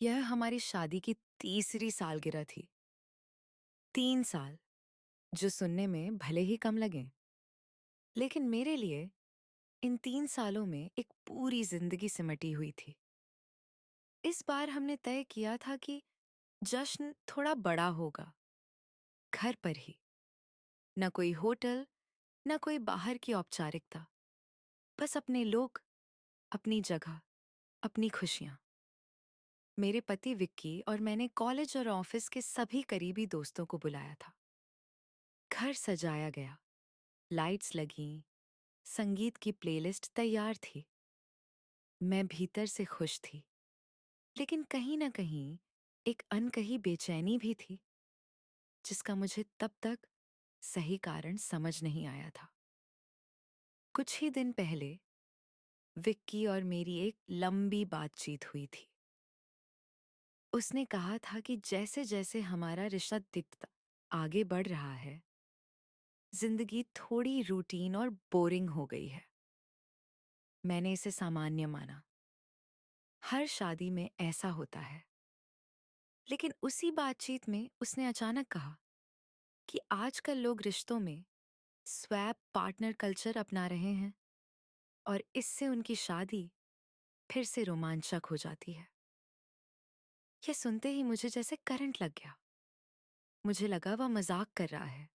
यह हमारी शादी की तीसरी सालगिरह थी। 3 साल, जो सुनने में भले ही कम लगें, लेकिन मेरे लिए इन 3 सालों में एक पूरी जिंदगी सिमटी हुई थी। इस बार हमने तय किया था कि जश्न थोड़ा बड़ा होगा, घर पर ही। न कोई होटल, न कोई बाहर की औपचारिकता। बस अपने लोग, अपनी जगह, अपनी खुशियां। मेरे पति विक्की और मैंने कॉलेज और ऑफिस के सभी करीबी दोस्तों को बुलाया था। घर सजाया गया, लाइट्स लगीं, संगीत की प्लेलिस्ट तैयार थी। मैं भीतर से खुश थी, लेकिन कहीं न कहीं एक अनकही बेचैनी भी थी, जिसका मुझे तब तक सही कारण समझ नहीं आया था। कुछ ही दिन पहले विक्की और मेरी एक लंबी बातचीत हुई थी। उसने कहा था कि जैसे-जैसे हमारा रिश्ता दिखता आगे बढ़ रहा है, जिंदगी थोड़ी रूटीन और बोरिंग हो गई है। मैंने इसे सामान्य माना। हर शादी में ऐसा होता है। लेकिन उसी बातचीत में उसने अचानक कहा कि आजकल लोग रिश्तों में स्वैप पार्टनर कल्चर अपना रहे हैं और इससे उनकी शादी फिर से रोमांचक हो जाती है। यह सुनते ही मुझे जैसे करंट लग गया। मुझे लगा वह मजाक कर रहा है।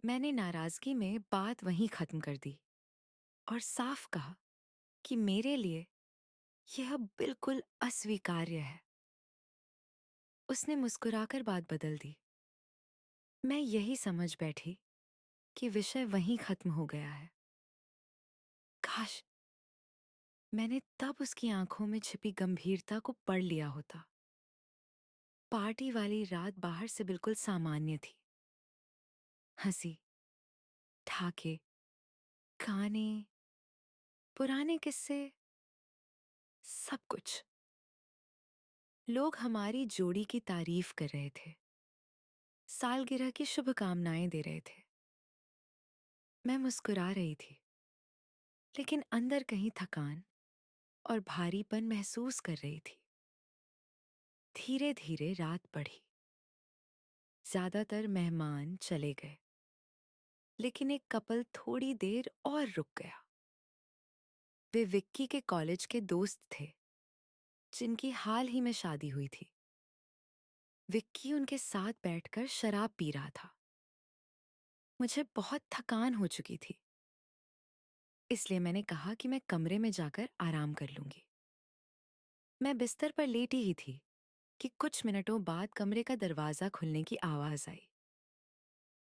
मैंने नाराजगी में बात वहीं खत्म कर दी और साफ कहा कि मेरे लिए यह बिल्कुल अस्वीकार्य है। उसने मुस्कुराकर बात बदल दी। मैं यही समझ बैठी कि विषय वहीं खत्म हो गया है। काश मैंने तब उसकी आंखों में छिपी गंभीरता को पढ़ लिया होता। पार्टी वाली रात बाहर से बिल्कुल सामान्य थी। हंसी, ठाके, गाने, पुराने किस्से, सब कुछ। लोग हमारी जोड़ी की तारीफ कर रहे थे, सालगिरह की शुभकामनाएं दे रहे थे। मैं मुस्कुरा रही थी, लेकिन अंदर कहीं थकान और भारीपन महसूस कर रही थी। धीरे धीरे रात बढ़ी। ज्यादातर मेहमान चले गए, लेकिन एक कपल थोड़ी देर और रुक गया। वे विक्की के कॉलेज के दोस्त थे, जिनकी हाल ही में शादी हुई थी। विक्की उनके साथ बैठकर शराब पी रहा था। मुझे बहुत थकान हो चुकी थी, इसलिए मैंने कहा कि मैं कमरे में जाकर आराम कर लूंगी। मैं बिस्तर पर लेटी ही थी कि कुछ मिनटों बाद कमरे का दरवाजा खुलने की आवाज आई।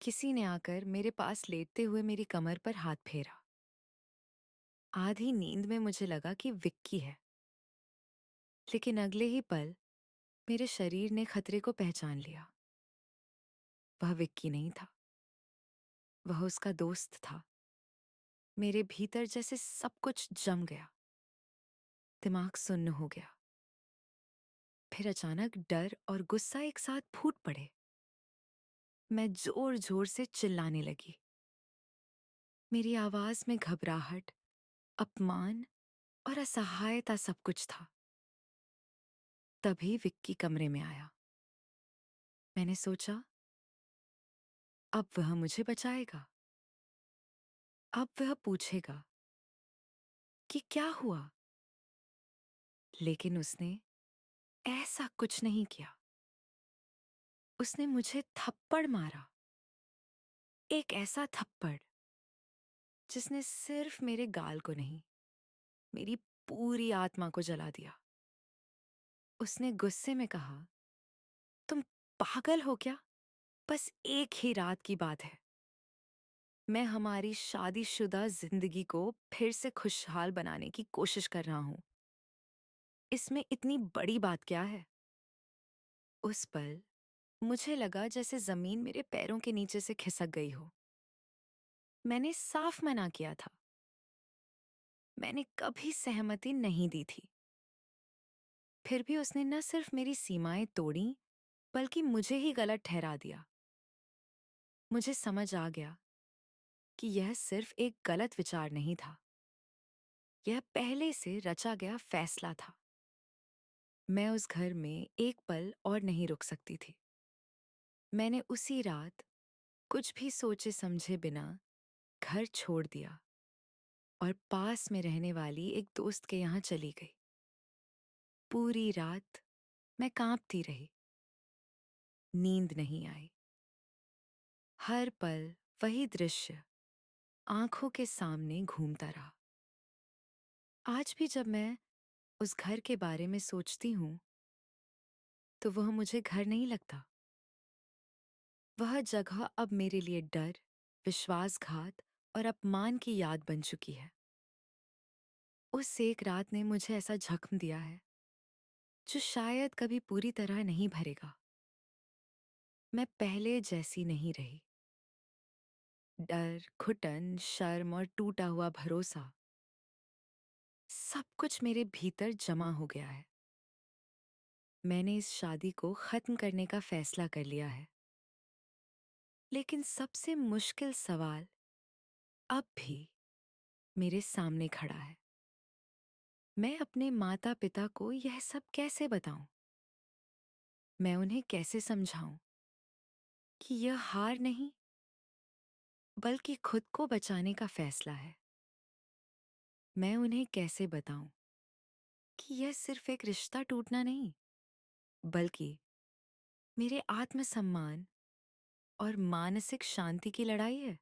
किसी ने आकर मेरे पास लेटते हुए मेरी कमर पर हाथ फेरा। आधी नींद में मुझे लगा कि विक्की है, लेकिन अगले ही पल मेरे शरीर ने खतरे को पहचान लिया। वह विक्की नहीं था, वह उसका दोस्त था। मेरे भीतर जैसे सब कुछ जम गया। दिमाग सुन्न हो गया। फिर अचानक डर और गुस्सा एक साथ फूट पड़े। मैं जोर जोर से चिल्लाने लगी। मेरी आवाज में घबराहट, अपमान और असहायता सब कुछ था। तभी विक्की कमरे में आया। मैंने सोचा, अब वह मुझे बचाएगा। अब वह पूछेगा कि क्या हुआ। लेकिन उसने ऐसा कुछ नहीं किया। उसने मुझे थप्पड़ मारा। एक ऐसा थप्पड़ जिसने सिर्फ मेरे गाल को नहीं, मेरी पूरी आत्मा को जला दिया। उसने गुस्से में कहा, तुम पागल हो क्या? बस एक ही रात की बात है। मैं हमारी शादीशुदा जिंदगी को फिर से खुशहाल बनाने की कोशिश कर रहा हूं। इसमें इतनी बड़ी बात क्या है? उस पल मुझे लगा जैसे जमीन मेरे पैरों के नीचे से खिसक गई हो। मैंने साफ मना किया था। मैंने कभी सहमति नहीं दी थी। फिर भी उसने न सिर्फ मेरी सीमाएं तोड़ी, बल्कि मुझे ही गलत ठहरा दिया। मुझे समझ आ गया कि यह सिर्फ एक गलत विचार नहीं था, यह पहले से रचा गया फैसला था। मैं उस घर में एक पल और नहीं रुक सकती थी। मैंने उसी रात कुछ भी सोचे समझे बिना घर छोड़ दिया और पास में रहने वाली एक दोस्त के यहाँ चली गई। पूरी रात मैं कांपती रही, नींद नहीं आई। हर पल वही दृश्य आंखों के सामने घूमता रहा। आज भी जब मैं उस घर के बारे में सोचती हूँ, तो वह मुझे घर नहीं लगता। वह जगह अब मेरे लिए डर, विश्वासघात और अपमान की याद बन चुकी है। उस एक रात ने मुझे ऐसा जख्म दिया है, जो शायद कभी पूरी तरह नहीं भरेगा। मैं पहले जैसी नहीं रही। डर, घुटन, शर्म और टूटा हुआ भरोसा, सब कुछ मेरे भीतर जमा हो गया है। मैंने इस शादी को खत्म करने का फैसला कर लिया है। लेकिन सबसे मुश्किल सवाल अब भी मेरे सामने खड़ा है। मैं अपने माता-पिता को यह सब कैसे बताऊं? मैं उन्हें कैसे समझाऊं कि यह हार नहीं, बल्कि खुद को बचाने का फैसला है? मैं उन्हें कैसे बताऊं कि यह सिर्फ एक रिश्ता टूटना नहीं, बल्कि मेरे आत्मसम्मान और मानसिक शांति की लड़ाई है?